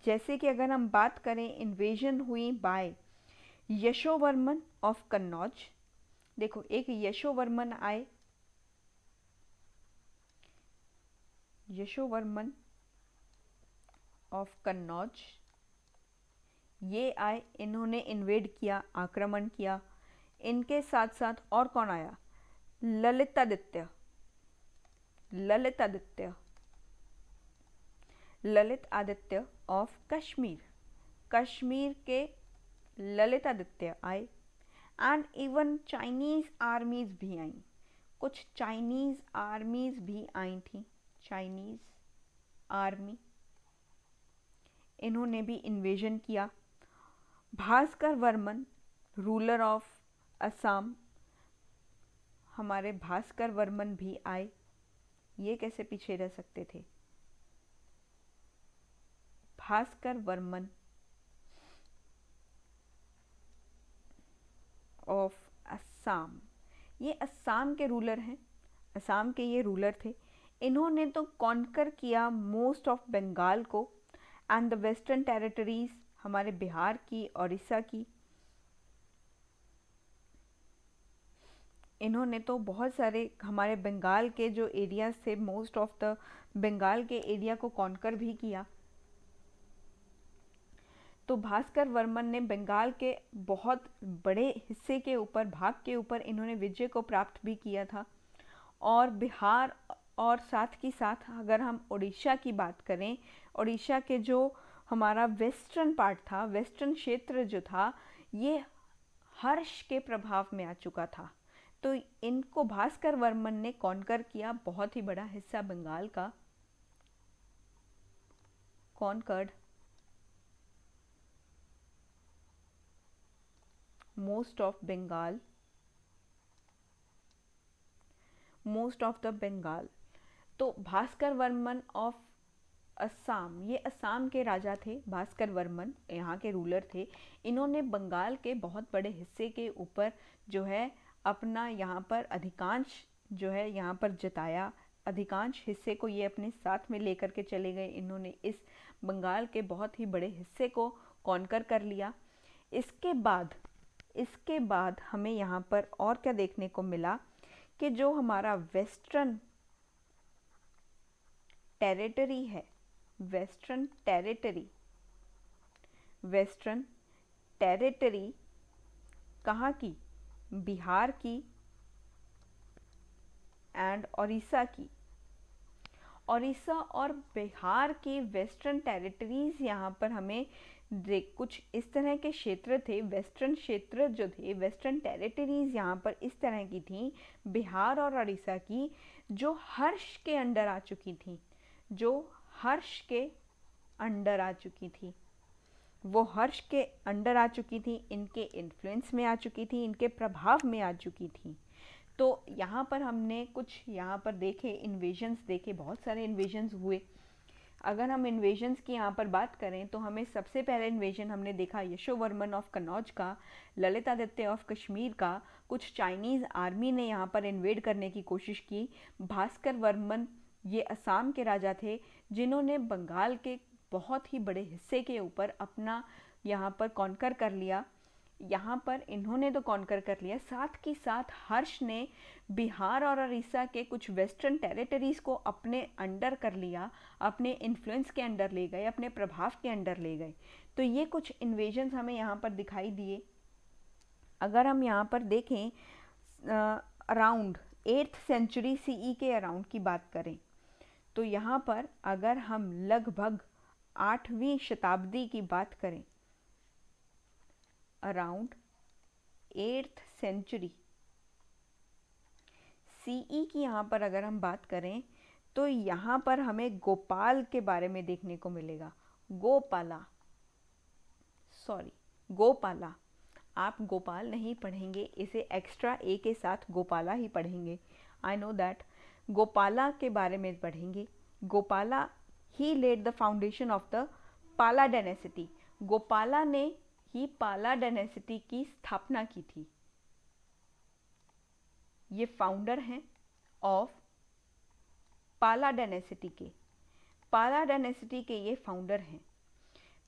जैसे कि अगर हम बात करें, इन्वेजन हुई बाय यशोवर्मन ऑफ कन्नौज। देखो, एक यशोवर्मन आए, यशोवर्मन ऑफ कन्नौज, ये आए, इन्होंने इन्वेड किया, आक्रमण किया। इनके साथ साथ और कौन आया? ललितादित्य, ललितादित्य, ललित आदित्य ऑफ कश्मीर, कश्मीर के ललितादित्य आए, एंड इवन चाइनीज़ आर्मीज़ भी आईं, कुछ चाइनीज़ आर्मीज़ भी आई थी, चाइनीज़ आर्मी, इन्होंने भी इन्वेजन किया। भास्कर वर्मन, रूलर ऑफ असम, हमारे भास्कर वर्मन भी आए, ये कैसे पीछे रह सकते थे। भास्कर वर्मन ऑफ असम, ये असम के रूलर हैं, असम के ये रूलर थे। इन्होंने तो कॉन्कर किया मोस्ट ऑफ बंगाल को एंड द वेस्टर्न टेरिटरीज, हमारे बिहार की, उड़ीसा की। इन्होंने तो बहुत सारे हमारे बंगाल के जो एरियाज थे, मोस्ट ऑफ द बंगाल के एरिया को कॉन्कर भी किया। तो भास्कर वर्मन ने बंगाल के बहुत बड़े हिस्से के ऊपर, भाग के ऊपर इन्होंने विजय को प्राप्त भी किया था। और बिहार और साथ ही साथ अगर हम उड़ीसा की बात करें, उड़ीसा के जो हमारा वेस्टर्न पार्ट था, वेस्टर्न क्षेत्र जो था, ये हर्ष के प्रभाव में आ चुका था। तो इनको भास्कर वर्मन ने कॉन्कर किया, बहुत ही बड़ा हिस्सा बंगाल का conquered, most of Bengal, most of the Bengal. तो भास्कर वर्मन ऑफ असम, ये असम के राजा थे, भास्कर वर्मन यहाँ के रूलर थे। इन्होंने बंगाल के बहुत बड़े हिस्से के ऊपर जो है अपना यहाँ पर अधिकांश जो है यहाँ पर जताया, अधिकांश हिस्से को ये अपने साथ में लेकर के चले गए। इन्होंने इस बंगाल के बहुत ही बड़े हिस्से को कॉन्कर कर लिया। इसके बाद हमें यहाँ पर और क्या देखने को मिला कि जो हमारा वेस्टर्न टेरिटरी है, वेस्टर्न टेरिटरी कहाँ की, बिहार की एंड उड़ीसा की। उड़ीसा और बिहार के वेस्टर्न टेरिटरीज यहाँ पर हमें कुछ इस तरह के क्षेत्र थे, वेस्टर्न क्षेत्र जो थे, वेस्टर्न टेरिटरीज यहाँ पर इस तरह की थी, बिहार और उड़ीसा की, जो हर्ष के अंडर आ चुकी थी, जो हर्ष के अंडर आ चुकी थी, वो हर्ष के अंडर आ चुकी थी, इनके इन्फ्लुएंस में आ चुकी थी, इनके प्रभाव में आ चुकी थी। तो यहाँ पर हमने कुछ यहाँ पर देखे इन्वेजन्स देखे, बहुत सारे इन्वेजन्स हुए। अगर हम इन्वेजन्स की यहाँ पर बात करें तो हमें सबसे पहले इन्वेजन हमने देखा यशोवर्मन ऑफ कन्नौज का, ललितादित्य ऑफ कश्मीर का, कुछ चाइनीज़ आर्मी ने यहाँ पर इन्वेड करने की कोशिश की। भास्कर वर्मन ये असम के राजा थे, जिन्होंने बंगाल के बहुत ही बड़े हिस्से के ऊपर अपना यहाँ पर कॉन्कर कर लिया। यहाँ पर इन्होंने तो कॉन्कर कर लिया, साथ ही साथ हर्ष ने बिहार और उड़ीसा के कुछ वेस्टर्न टेरिटरीज को अपने अंडर कर लिया, अपने इन्फ्लुएंस के अंडर ले गए, अपने प्रभाव के अंडर ले गए। तो ये कुछ इन्वेजन्स हमें यहाँ पर दिखाई दिए। अगर हम यहाँ पर देखें अराउंड 8th सेंचुरी सीई के अराउंड की बात करें, तो यहाँ पर अगर हम लगभग 8वीं शताब्दी की बात करें, अराउंड 8th सेंचुरी सीई की यहाँ पर अगर हम बात करें तो यहाँ पर हमें गोपाल के बारे में देखने को मिलेगा। गोपाला, आप गोपाल नहीं पढ़ेंगे, इसे एक्स्ट्रा ए के साथ गोपाला ही पढ़ेंगे। I know that. गोपाला के बारे में पढ़ेंगे। Gopala he laid the foundation of the Pala dynasty. Gopala ने ही पाला डायनेसिटी की स्थापना की थी। ये फाउंडर हैं ऑफ पाला डायनेसिटी के, पाला डायनेसिटी के ये फाउंडर हैं।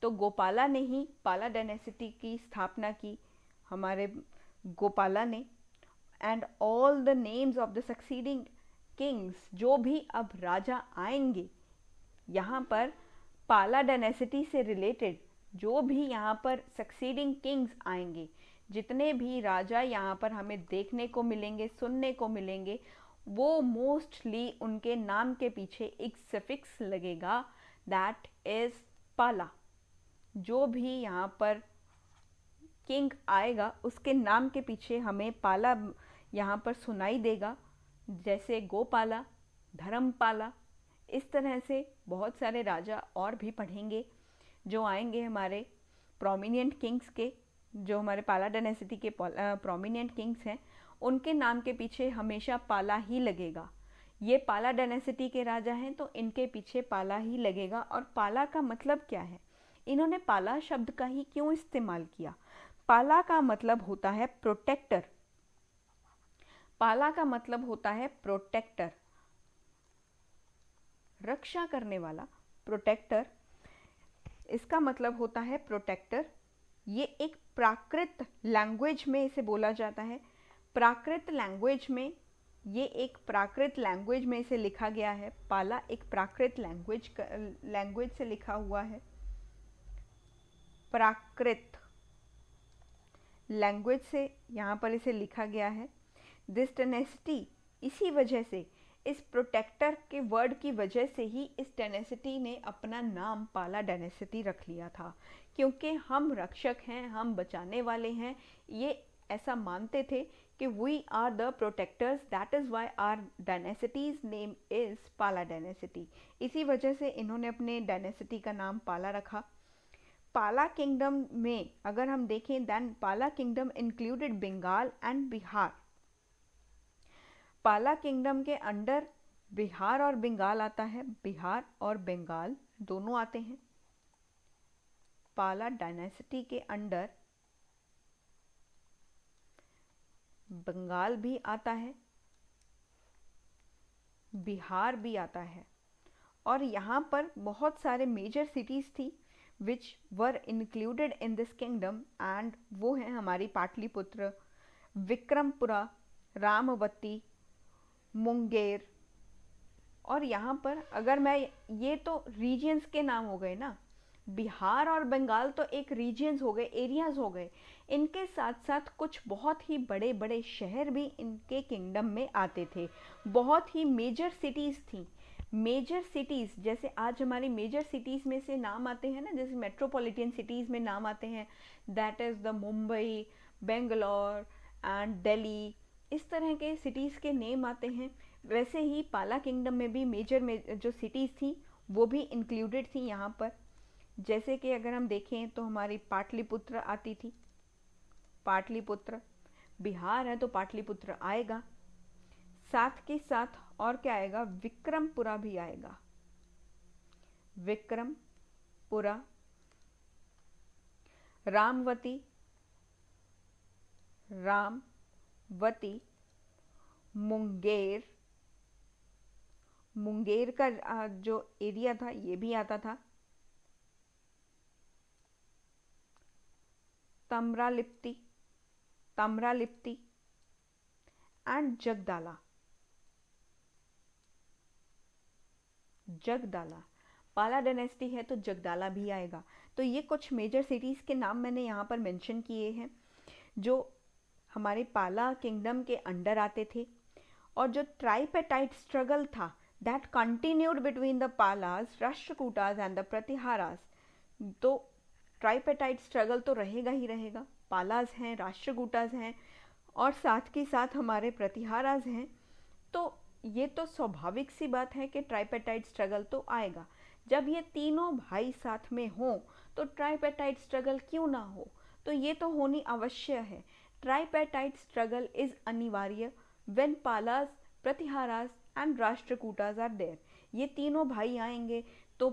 तो गोपाला ने ही पाला डायनेसिटी की स्थापना की, हमारे गोपाला ने। And all the names of the succeeding Kings, जो भी अब राजा आएंगे यहाँ पर पाला डायनेसिटी से रिलेटेड, जो भी यहाँ पर सक्सीडिंग किंग्स आएंगे, जितने भी राजा यहाँ पर हमें देखने को मिलेंगे, सुनने को मिलेंगे, वो मोस्टली उनके नाम के पीछे एक सफिक्स लगेगा, दैट इज पाला। जो भी यहाँ पर किंग आएगा उसके नाम के पीछे हमें पाला यहाँ पर सुनाई देगा, जैसे गोपाला, धर्मपाला। इस तरह से बहुत सारे राजा और भी पढ़ेंगे जो आएंगे हमारे प्रोमिनेंट किंग्स के, जो हमारे पाला डायनेसिटी के प्रोमिनेंट किंग्स हैं, उनके नाम के पीछे हमेशा पाला ही लगेगा। ये पाला डायनेसिटी के राजा हैं तो इनके पीछे पाला ही लगेगा। और पाला का मतलब क्या है, इन्होंने पाला शब्द का ही क्यों इस्तेमाल किया? पाला का मतलब होता है प्रोटेक्टर। पाला का मतलब होता है प्रोटेक्टर, रक्षा करने वाला, प्रोटेक्टर। इसका मतलब होता है प्रोटेक्टर। ये एक प्राकृत लैंग्वेज में इसे बोला जाता है। प्राकृत लैंग्वेज में, ये एक प्राकृत लैंग्वेज में इसे लिखा गया है। पाला एक प्राकृत लैंग्वेज से लिखा हुआ है। प्राकृत लैंग्वेज से यहाँ पर इसे लिखा गया है। दिस टेनेसिटी, इसी वजह से, इस प्रोटेक्टर के वर्ड की वजह से ही इस टेनेसिटी ने अपना नाम पाला डायनेसिटी रख लिया था, क्योंकि हम रक्षक हैं, हम बचाने वाले हैं। ये ऐसा मानते थे कि we are the protectors, that is why our dynasties name is Pala dynasty. इसी वजह से इन्होंने अपने डायनेसिटी का नाम पाला रखा। पाला किंगडम में अगर हम देखें, then Pala kingdom included Bengal and Bihar. Pala kingdom के अंडर बिहार और बंगाल आता है। बिहार और बंगाल दोनों आते हैं। पाला डायनेसिटी के अंडर बंगाल भी आता है, बिहार भी आता है। और यहाँ पर बहुत सारे मेजर सिटीज़ थी which were included in this kingdom, and वो हैं हमारी पाटलिपुत्र, विक्रमपुरा, रामवती, मुंगेर। और यहाँ पर अगर मैं, ये तो रीजन्स के नाम हो गए ना, बिहार और बंगाल तो एक रीजन्स हो गए, एरियाज हो गए। इनके साथ साथ कुछ बहुत ही बड़े बड़े शहर भी इनके किंगडम में आते थे। बहुत ही मेजर सिटीज़ थी। मेजर सिटीज़, जैसे आज हमारी मेजर सिटीज़ में से नाम आते हैं ना, जैसे मेट्रोपॉलिटन सिटीज़ में नाम आते हैं, that is the Mumbai, Bangalore and Delhi. इस तरह के सिटीज़ के नेम आते हैं। वैसे ही पाला किंगडम में भी मेजर में जो सिटीज़ थी वो भी इंक्लूडेड थी यहाँ पर। जैसे कि अगर हम देखें तो हमारी पाटलिपुत्र आती थी, पाटलिपुत्र। बिहार है तो पाटलिपुत्र आएगा। साथ के साथ और क्या आएगा, विक्रमपुरा भी आएगा। विक्रमपुरा, रामवती, रामवती, मुंगेर, मुंगेर का जो एरिया था ये भी आता था। तमरालिप्ती, तमरालिप्ती एंड जगदाला, जगदाला। पाला डायनेस्टी है तो जगदाला भी आएगा। तो ये कुछ मेजर सिटीज़ के नाम मैंने यहाँ पर मेंशन किए हैं जो हमारे पाला किंगडम के अंडर आते थे। और जो ट्राइपेटाइट स्ट्रगल था that continued between the Palas, Rashtrakutas and the Pratiharas. तो ट्राइपेटाइट स्ट्रगल तो रहेगा ही रहेगा। पालाज हैं, राष्ट्रकूटाज हैं और साथ के साथ हमारे प्रतिहाराज हैं। तो ये तो स्वाभाविक सी बात है कि ट्राइपेटाइट स्ट्रगल तो आएगा। जब ये तीनों भाई साथ में हों तो ट्राइपेटाइट स्ट्रगल क्यों ना हो, तो ये तो होनी अवश्य है। ट्राइपेटाइट स्ट्रगल इज अनिवार्य when Palas, Pratiharas and Rashtrakutas are there. ये तीनों भाई आएंगे तो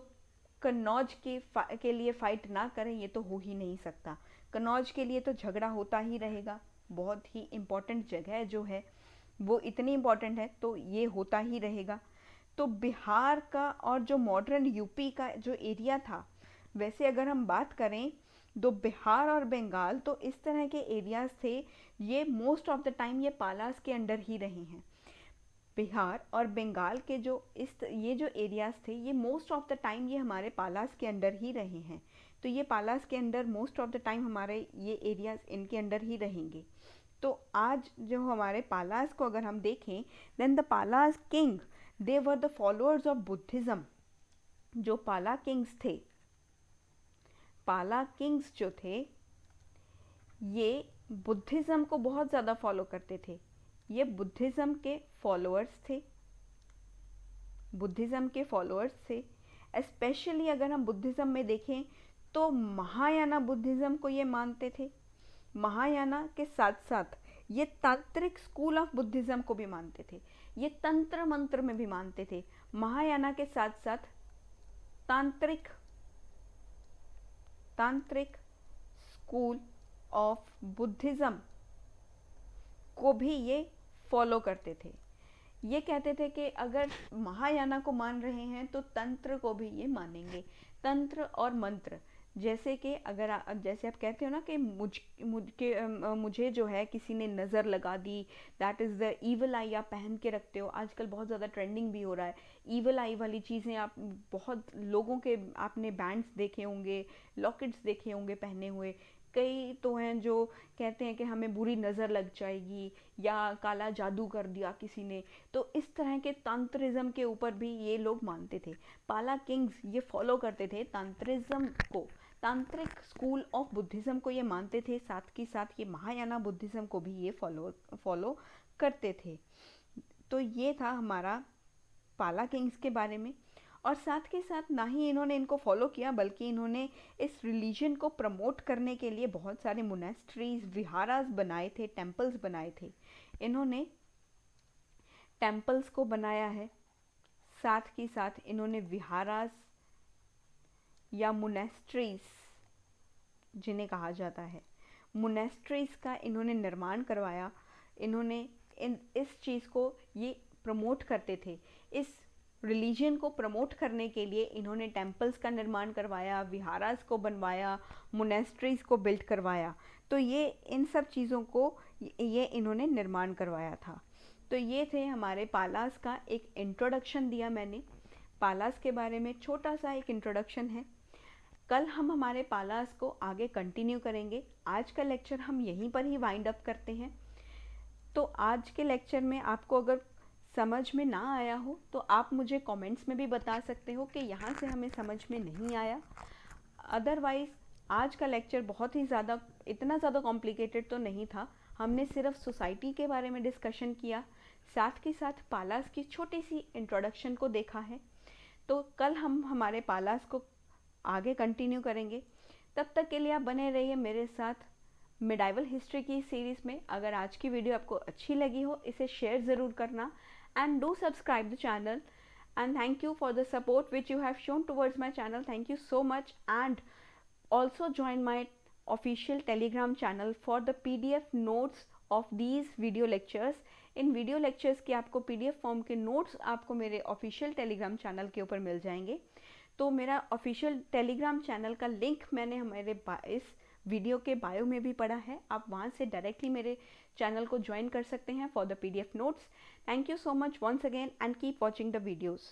कन्नौज के लिए फाइट ना करें ये तो हो ही नहीं सकता। कन्नौज के लिए तो झगड़ा होता ही रहेगा। बहुत ही इम्पोर्टेंट जगह जो है वो इतनी इम्पोर्टेंट है तो ये होता ही रहेगा। तो बिहार का और जो मॉडर्न यूपी का जो एरिया था, वैसे अगर हम बात करें तो बिहार और बंगाल तो इस तरह के एरियाज थे, ये मोस्ट ऑफ द टाइम ये पालास के अंडर ही रहे हैं। बिहार और बंगाल के जो ये जो एरियाज थे ये मोस्ट ऑफ द टाइम ये हमारे पालास के अंडर ही रहे हैं। तो ये पालास के under most of the time हमारे ये एरियाज इनके अंडर ही रहेंगे। तो आज जो हमारे पालास को अगर हम देखें, then the Palas king they were the followers of Buddhism. जो पाला किंग्स थे, पाला किंग्स जो थे ये बुद्धिज़्म को बहुत ज़्यादा फॉलो करते थे। ये बुद्धिज़्म के फॉलोअर्स थे, बुद्धिज़्म के फॉलोअर्स थे। स्पेशली अगर हम बुद्धिज़्म में देखें तो महायाना बुद्धिज़्म को ये मानते थे। महायाना के साथ साथ ये तांत्रिक स्कूल ऑफ बुद्धिज़्म को भी मानते थे। ये तंत्र मंत्र में भी मानते थे। महायाना के साथ साथ तांत्रिक तांत्रिक स्कूल ऑफ बुद्धिज़्म को भी ये फॉलो करते थे। ये कहते थे कि अगर महायाना को मान रहे हैं तो तंत्र को भी ये मानेंगे। तंत्र और मंत्र, जैसे कि अगर जैसे आप कहते हो ना कि मुझे जो है किसी ने नज़र लगा दी, that is the evil eye आप पहन के रखते हो। आजकल बहुत ज़्यादा ट्रेंडिंग भी हो रहा है ईवल आई वाली चीज़ें। आप बहुत लोगों के आपने बैंड्स देखे होंगे, लॉकेट्स देखे होंगे पहने हुए। कई तो हैं जो कहते हैं कि हमें बुरी नज़र लग जाएगी या काला जादू कर दिया किसी ने। तो इस तरह के तंत्रिज्म के ऊपर भी ये लोग मानते थे। पाला किंग्स ये फॉलो करते थे तंत्रिज्म को, तांत्रिक स्कूल ऑफ बुद्धिज़्म को ये मानते थे। साथ ही साथ ये महायाना बुद्धिज़्म को भी ये फॉलो करते थे। तो ये था हमारा पाला किंग्स के बारे में। और साथ के साथ ना ही इन्होंने इनको फॉलो किया बल्कि इन्होंने इस रिलीजन को प्रमोट करने के लिए बहुत सारे मोनेस्ट्रीज, विहारास बनाए थे, टेम्पल्स बनाए थे। इन्होंने टेम्पल्स को बनाया है, साथ ही साथ इन्होंने विहारास या मोनेस्ट्रीज जिन्हें कहा जाता है, मोनेस्ट्रीज का इन्होंने निर्माण करवाया। इन्होंने इस चीज़ को ये प्रमोट करते थे। इस रिलीजन को प्रमोट करने के लिए इन्होंने टेम्पल्स का निर्माण करवाया, विहारास को बनवाया, मोनेस्ट्रीज को बिल्ड करवाया। तो ये इन सब चीज़ों को ये इन्होंने निर्माण करवाया था। तो ये थे हमारे पालास का एक इंट्रोडक्शन दिया मैंने। पालास के बारे में छोटा सा एक इंट्रोडक्शन है। कल हम हमारे पालास को आगे कंटिन्यू करेंगे। आज का लेक्चर हम यहीं पर ही वाइंड अप करते हैं। तो आज के लेक्चर में आपको अगर समझ में ना आया हो तो आप मुझे कमेंट्स में भी बता सकते हो कि यहाँ से हमें समझ में नहीं आया। अदरवाइज़ आज का लेक्चर बहुत ही ज़्यादा इतना ज़्यादा कॉम्प्लिकेटेड तो नहीं था। हमने सिर्फ सोसाइटी के बारे में डिस्कशन किया, साथ ही साथ पालास की छोटी सी इंट्रोडक्शन को देखा है। तो कल हम हमारे पालास को आगे कंटिन्यू करेंगे। तब तक के लिए आप बने रहिए मेरे साथ मिडाइवल हिस्ट्री की सीरीज़ में। अगर आज की वीडियो आपको अच्छी लगी हो इसे शेयर ज़रूर करना and do subscribe the channel, and thank you for the support which you have shown towards my channel. Thank you so much, and also join my official telegram channel for the pdf notes of these video lectures. In video lectures के आपको PDF form के notes आपको मेरे official Telegram channel के ऊपर मिल जाएंगे। तो मेरा ऑफिशियल टेलीग्राम चैनल का लिंक मैंने हमारे इस वीडियो के बायो में भी पड़ा है। आप वहाँ से डायरेक्टली मेरे चैनल को ज्वाइन कर सकते हैं for the PDF notes. Thank you so much once again and keep watching the videos.